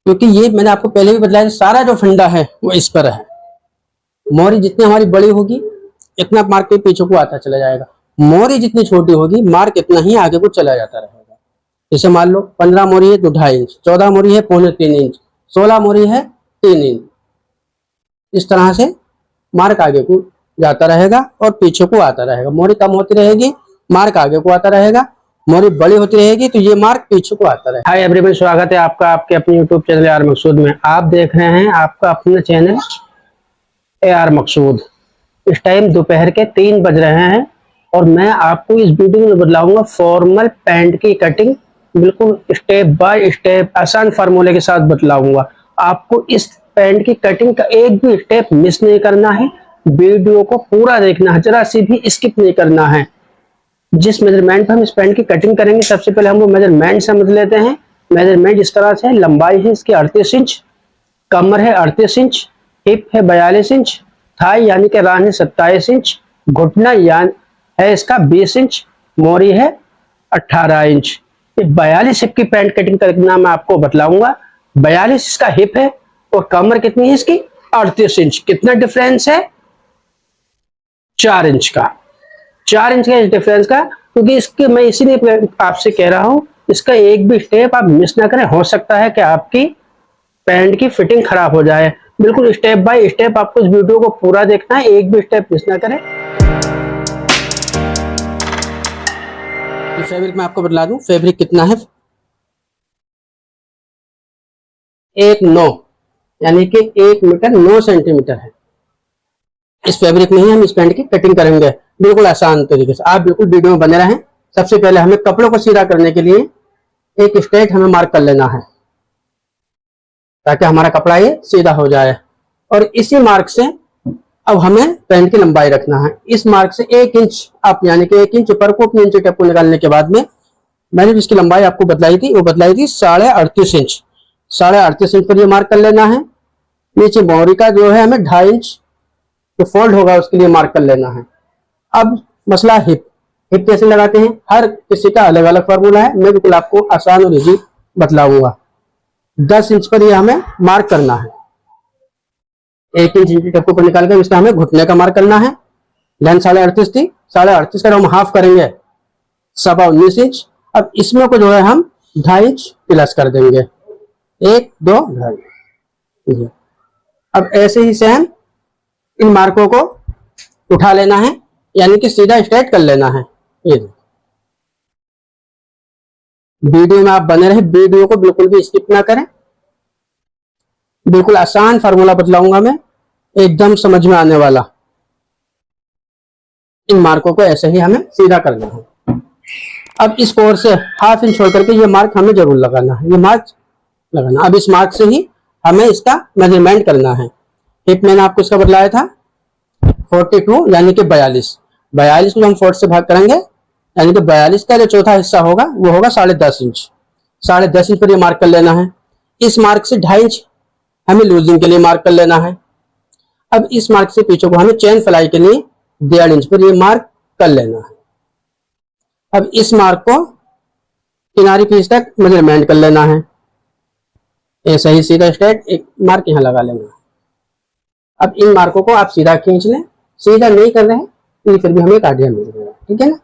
क्योंकि ये मैंने आपको पहले भी बताया, सारा जो फंडा है वो इस पर है। मोहरी जितनी हमारी बड़ी होगी इतना मार्क के पीछे को आता चला जाएगा, मोहरी जितनी छोटी होगी मार्क इतना ही आगे को चला जाता रहेगा। जैसे मान लो 15 मोहरी है तो 2.5 इंच, 14 मोहरी है 2.25 इंच, 16 मोहरी है 3 इंच। इस तरह से मार्क आगे को जाता रहेगा और पीछे को आता रहेगा। मोहरी कम होती रहेगी, मार्क आगे को आता रहेगा। मोहरी बड़ी होती रहेगी तो ये मार्क पीछे को आता रहेगा। हाय एवरीवन, स्वागत है आपका आपके अपने यूट्यूब चैनल AR मकसूद में। आप देख रहे हैं आपका अपना चैनल AR मकसूद। इस टाइम दोपहर के 3 बज रहे हैं और मैं आपको इस वीडियो में बताऊंगा फॉर्मल पैंट की कटिंग, बिल्कुल स्टेप बाय स्टेप आसान फार्मूले के साथ बतलाऊंगा। आपको इस पैंट की कटिंग का एक भी स्टेप मिस नहीं करना है, वीडियो को पूरा देखना है, जरा सी भी स्किप नहीं करना है। जिस मेजरमेंट पर हम इस पैंट की कटिंग करेंगे, सबसे पहले हम वो मेजरमेंट समझ लेते हैं। मेजरमेंट इस तरह से, लंबाई है इसकी 38 इंच, कमर है 38 इंच, हिप है 42 इंच, थाई यानी कि रान है 27 इंच, घुटना यान है इसका 20 इंच, मोरी है 18 इंच। ये 42 हिप की पैंट कटिंग करना मैं आपको बतलाऊंगा। 42 इसका हिप है और कमर कितनी है इसकी 38 इंच। कितना डिफरेंस है? 4 इंच का। 4 इंच का डिफरेंस का, क्योंकि इसके मैं इसीलिए आपसे कह रहा हूं इसका एक भी स्टेप आप मिस ना करें। हो सकता है कि आपकी पैंट की फिटिंग खराब हो जाए। बिल्कुल स्टेप बाय स्टेप आपको इस वीडियो को पूरा देखना है, एक भी स्टेप मिस ना करें। ये फैब्रिक मैं आपको बतला दूं, फैब्रिक कितना है, 1.9 यानी कि 1 मीटर 9 सेंटीमीटर है। इस फैब्रिक में ही हम इस पैंट की कटिंग करेंगे बिल्कुल आसान तरीके से। आप बिल्कुल वीडियो में बने रहें। सबसे पहले हमें कपड़ों को सीधा करने के लिए एक स्ट्रेट हमें मार्क कर लेना है ताकि हमारा कपड़ा ये सीधा हो जाए। और इसी मार्क से अब हमें पैंट की लंबाई रखना है। इस मार्क से 1 इंच अप यानी कि 1 इंच ऊपर को अपने इंची टेप को निकालने के बाद में मैंने जिसकी लंबाई आपको बतलाई थी वो बतलाई थी 38.5 इंच। 38.5 इंच पर ये मार्क कर लेना है। नीचे मोहरी का जो है हमें 2.5 इंच जो फोल्ड होगा उसके लिए मार्क कर लेना है। अब मसला हिप। हिप कैसे लगाते हैं, हर किसी का अलग अलग फार्मूला है, मैं बिल्कुल आपको आसान और इजी बतलाऊंगा। 10 इंच पर यह हमें मार्क करना है। 1 इंच इंची टेप को निकाल कर इसका हमें घुटने का मार्क करना है। लेंथ 38.5 थी, 38.5 का हम हाफ करेंगे 19.25 इंच। अब इसमें को जो है हम 2.5 इंच प्लस कर देंगे, 1 2 2.5। अब ऐसे ही से हम इन मार्कों को उठा लेना है यानी कि सीधा स्ट्रेट कर लेना है। ये वीडियो में आप बने रहे, वीडियो को बिल्कुल भी स्किप ना करें। बिल्कुल आसान फार्मूला बतलाऊंगा मैं, एकदम समझ में आने वाला। इन मार्कों को ऐसे ही हमें सीधा करना है। अब इस कोर से 1/2 इंच छोड़ करके ये मार्क हमें जरूर लगाना है, ये मार्क लगाना। अब इस मार्क से ही हमें इसका मेजरमेंट करना है। हिप मैंने आपको इसका बतलाया था 42 यानी कि 42 को हम 4 से भाग करेंगे यानी कि 42 का जो चौथा हिस्सा होगा वो होगा 10.5 इंच। 10.5 इंच पर ये मार्क कर लेना है। इस मार्क से 2.5 इंच हमें लूजिंग के लिए मार्क कर लेना है। अब इस मार्क से पीछे को हमें चेन फ्लाई के लिए 1.5 इंच पर ये मार्क कर लेना है। अब इस मार्क को किनारी पीस तक मेजरमेंट कर लेना है। ऐसा ही सीधा स्ट्रेट एक मार्क यहाँ लगा लेना है। अब इन मार्कों को आप सीधा खींच लें। सीधा नहीं कर रहे हैं तो फिर भी हमें एक आइडिया मिल जाएगा, ठीक है ना।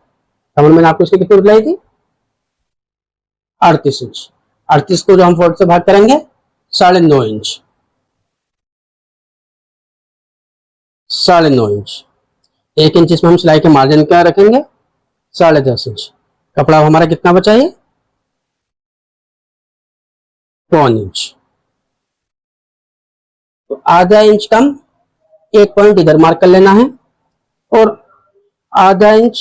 कमर मैंने आपको इसकी कितनी बतलाई थी, 38 इंच। 38 को जो हम 4 से भाग करेंगे 9.5 इंच, 9.5 इंच। 1 इंच इसमें हम सिलाई के मार्जिन क्या रखेंगे, 10.5 इंच। कपड़ा हमारा कितना बचा है, 1 इंच। तो आधा इंच कम, एक पॉइंट इधर मार्क कर लेना है और आधा इंच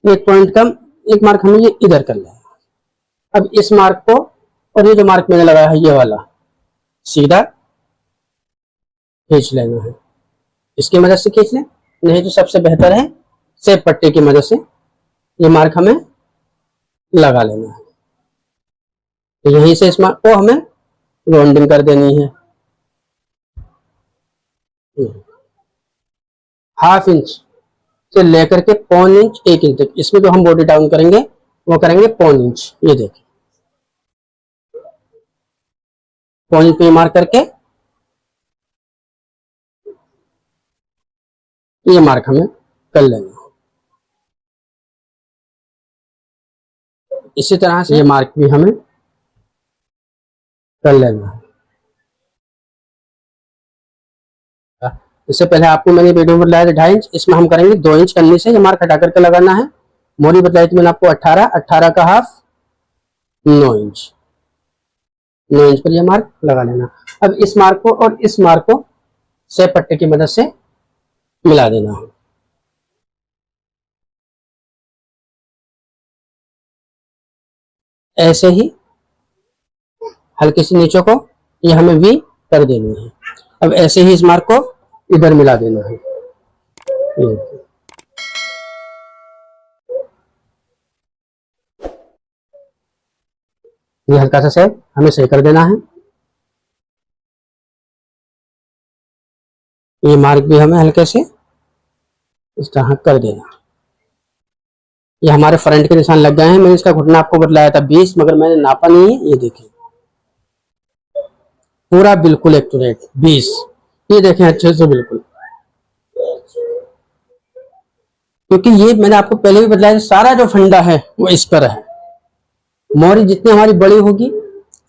एक पॉइंट कम, एक मार्क हमें ये इधर कर लेना है। अब इस मार्क को और ये जो मार्क मैंने लगाया है ये वाला सीधा खींच लेना है। इसकी मदद से खींच लें, नहीं तो सबसे बेहतर है सेब पट्टी की मदद से ये मार्क हमें लगा लेना है। तो यहीं से इस मार्क को हमें राउंडिंग कर देनी है। 1/2 इंच से लेकर के 1.25 इंच 1 इंच तक, इसमें जो हम बॉडी डाउन करेंगे वो करेंगे 1.25 इंच। ये देखिए पॉइंट पे मार्क करके ये मार्क हमें कर लेना। इसी तरह से ये मार्क भी हमें कर लेना है। इससे पहले आपको मैंने वीडियो में बताया था 2.5 इंच, इसमें हम करेंगे 2 इंच करने से ये मार्क हटा करके लगाना है। मोरी बताई थी मैंने आपको 18 का हाफ 9 इंच, 9 इंच पर ये मार्क लगा लेना। अब इस मार्क को और इस मार्क को सेब पट्टे की मदद से मिला देना है। ऐसे ही हल्के से नीचे को ये हमें वी कर देनी है। अब ऐसे ही इस मार्क को इधर मिला देना है। ये हल्का सा शेप हमें सही कर देना है। ये मार्क भी हमें हल्के से इस तरह कर देना। ये हमारे फ्रंट के निशान लग गए हैं। मैंने इसका घुटना आपको बतलाया था 20, मगर मैंने नापा नहीं है। ये देखें पूरा बिल्कुल एक्यूरेट 20। ये देखें अच्छे से बिल्कुल, क्योंकि ये मैंने आपको पहले भी बतलाया सारा जो फंडा है वो इस पर है। मोरी जितनी हमारी बड़ी होगी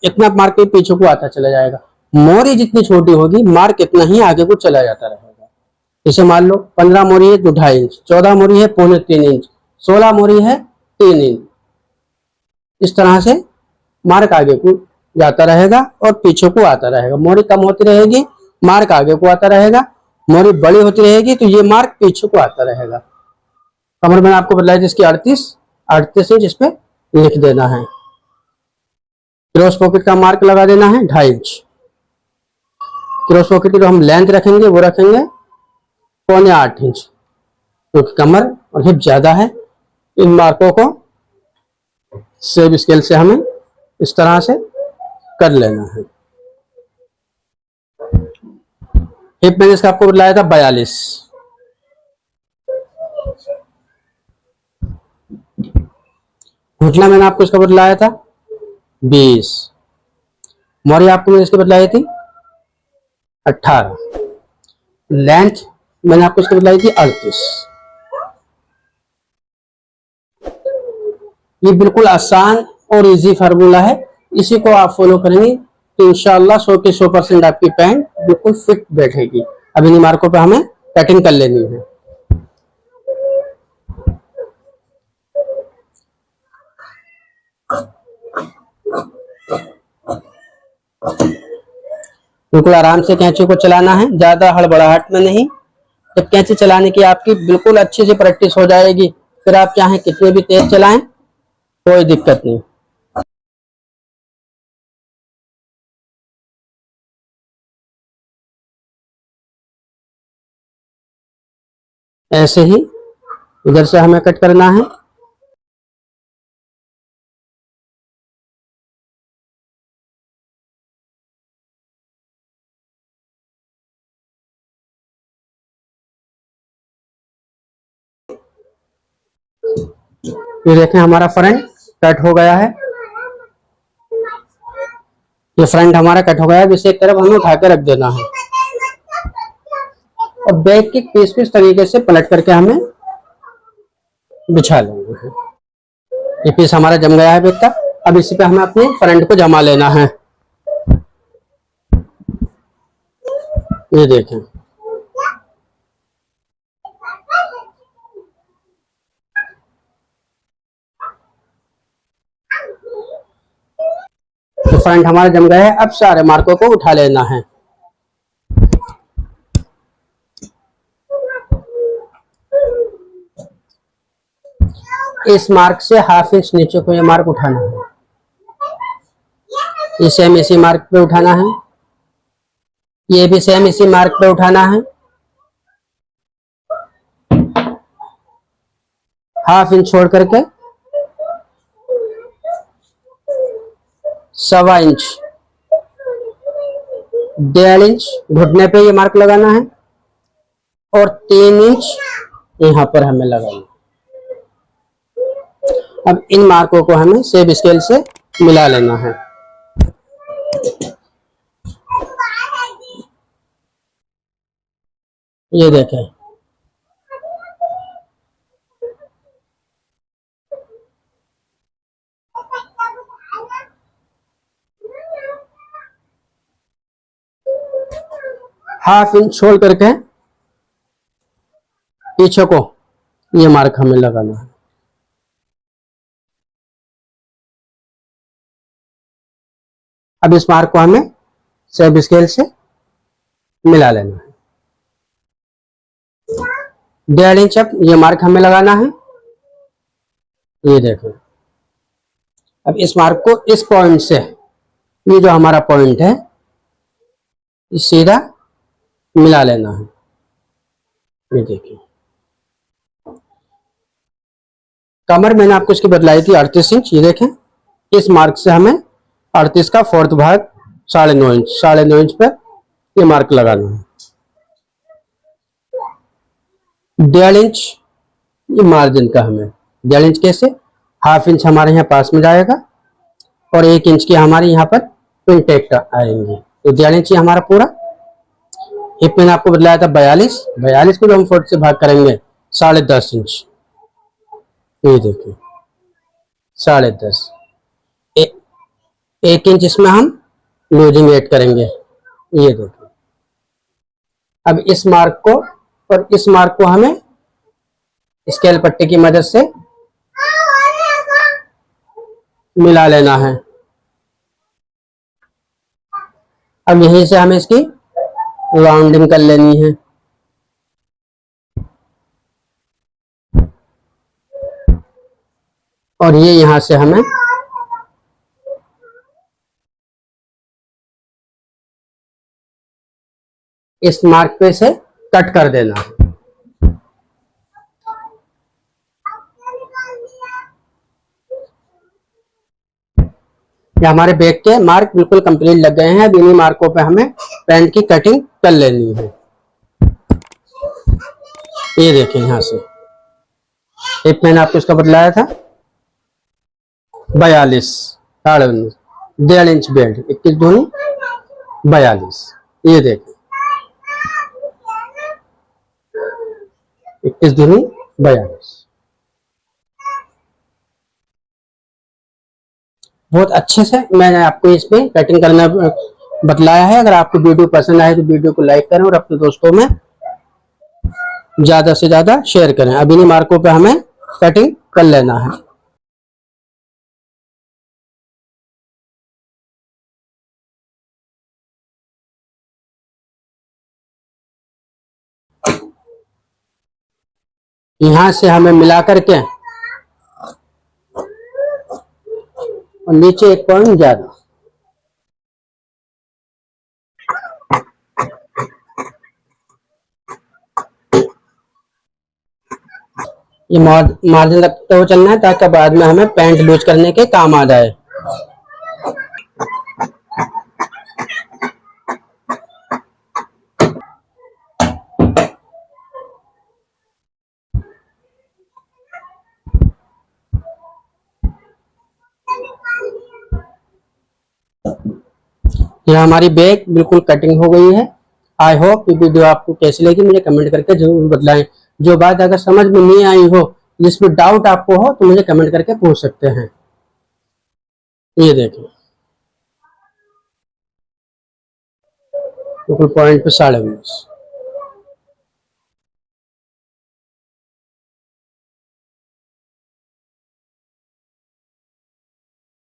इतना मार्क के पीछे को आता चला जाएगा। मोरी जितनी छोटी होगी मार्क इतना ही आगे को चला जाता रहेगा। जैसे मान लो 15 मोरी है तो 2.5 इंच, 14 मोरी है 3.25 इंच, 16 मोरी है 3 इंच। इस तरह से मार्क आगे को जाता रहेगा और पीछे को आता रहेगा। मोरी कम होती रहेगी, मार्क आगे को आता रहेगा। मोरी बड़ी होती रहेगी तो ये मार्क पीछे को आता रहेगा। कमर मैंने आपको बताया जिसकी 38 इंच इस पे लिख देना है। क्रॉस पॉकेट का मार्क लगा देना है 2.5 इंच। क्रॉस पॉकेट की जो हम लेंथ रखेंगे वो रखेंगे 7.25 इंच, क्योंकि कमर और हिप ज्यादा है। इन मार्कों को सेब स्केल से हमें इस तरह से कर लेना है। हिप मैंने इसका आपको बताया था 42, घुटना मैंने आपको इसका बतलाया था 20, मोरी आपको मैंने इसकी बतलाई थी 18, लेंथ मैंने आपको इसकी बतलाई थी 38। ये बिल्कुल आसान और इजी फार्मूला है। इसी को आप फॉलो करेंगे तो इंशाल्लाह 100 के 100% आपकी पैंट बिल्कुल फिट बैठेगी। अब इन मार्कों पे हमें कटिंग कर लेनी है। बिल्कुल आराम से कैंची को चलाना है, ज्यादा हड़बड़ाहट में नहीं। जब कैंची चलाने की आपकी बिल्कुल अच्छे से प्रैक्टिस हो जाएगी, फिर आप चाहे कितने भी तेज चलाएं कोई दिक्कत नहीं। ऐसे ही इधर से हमें कट करना है। ये देखें हमारा फ्रंट कट हो गया है। ये फ्रंट हमारा कट हो गया है। इसे एक तरफ हमें उठा के रख देना है और बैक के पीस तरीके से पलट करके हमें बिछा लेंगे। ये पीस हमारा जम गया है बैक का। अब इसी पे हमें अपने फ्रंट को जमा लेना है। ये देखें तो फ्रंट हमारा जम गया है। अब सारे मार्कों को उठा लेना है। इस मार्क से ½ इंच नीचे को ये मार्क उठाना है। ये सेम इसी मार्क पे उठाना है। ये भी सेम इसी मार्क पे उठाना है। ½ इंच छोड़ करके 1.25 इंच, 1.5 इंच घुटने पे ये मार्क लगाना है और 3 इंच यहाँ पर हमें लगाना। अब इन मार्कों को हमें सेब स्केल से मिला लेना है। ये देखें, हाफ इंच छोड़ करके पीछे को ये मार्क हमें लगाना है। अब इस मार्क को हमें सेब स्केल से मिला लेना है। 1.5 इंच अब ये मार्क हमें लगाना है। ये देखो, अब इस मार्क को इस पॉइंट से, ये जो हमारा पॉइंट है, इस सीधा मिला लेना है। ये देखिए, कमर मैंने आपको इसकी बतलाई थी 38 इंच। ये देखें, इस मार्क से हमें 38 का 4th भाग 9.5 इंच, 9.5 इंच पर ये मार्क लगाना है। 1.5 इंच ये मार्जिन का हमें, 1.5 इंच कैसे, हाफ इंच हमारे यहाँ पास में जाएगा और 1 इंच की हमारे यहाँ पर पिन आएंगे। तो 1.5 इंच हमारा पूरा। हिप मैंने आपको बताया था 42 को जो हम 40 से भाग करेंगे 10.5 इंच। ये देखिए 10.5, 1 इंच इसमें हम लूजिंग ऐड करेंगे। ये देखिए, अब इस मार्क को और इस मार्क को हमें स्केल पट्टी की मदद से मिला लेना है। अब यहीं से हमें इसकी राउंडिंग कर लेनी है। और ये यहां से हमें इस मार्क पे से कट कर देना है। ये हमारे बैक के मार्क बिल्कुल कंप्लीट लग गए हैं। अब इन्हीं मार्कों पे हमें पैंट की कटिंग कर लेनी है। ये देखें, यहां से एक मैंने आपको इसका बतलाया था 42, 19.5, 1.5 इंच बेल्ट, 21 दूनी 42। ये देखें 21 दूनी 42। बहुत अच्छे से मैंने आपको इसमें कटिंग करना बतलाया है। अगर आपको वीडियो पसंद आए तो वीडियो को लाइक करें और अपने दोस्तों में ज्यादा से ज्यादा शेयर करें। अब इन्हीं मार्कों पे हमें कटिंग कर लेना है। यहां से हमें मिला करके और नीचे 1 पॉइंट ज्यादा, ये मार्जिन रखते हुए चलना है ताकि बाद में हमें पैंट लूज करने के काम आ जाए। ये हमारी बैग बिल्कुल कटिंग हो गई है। आई होप ये वीडियो आपको कैसी लगी मुझे कमेंट करके जरूर बतलाएं। जो बात अगर समझ में नहीं आई हो, जिसमें डाउट आपको हो, तो मुझे कमेंट करके पूछ सकते हैं। ये देखिए बिल्कुल पॉइंट पे 19.5।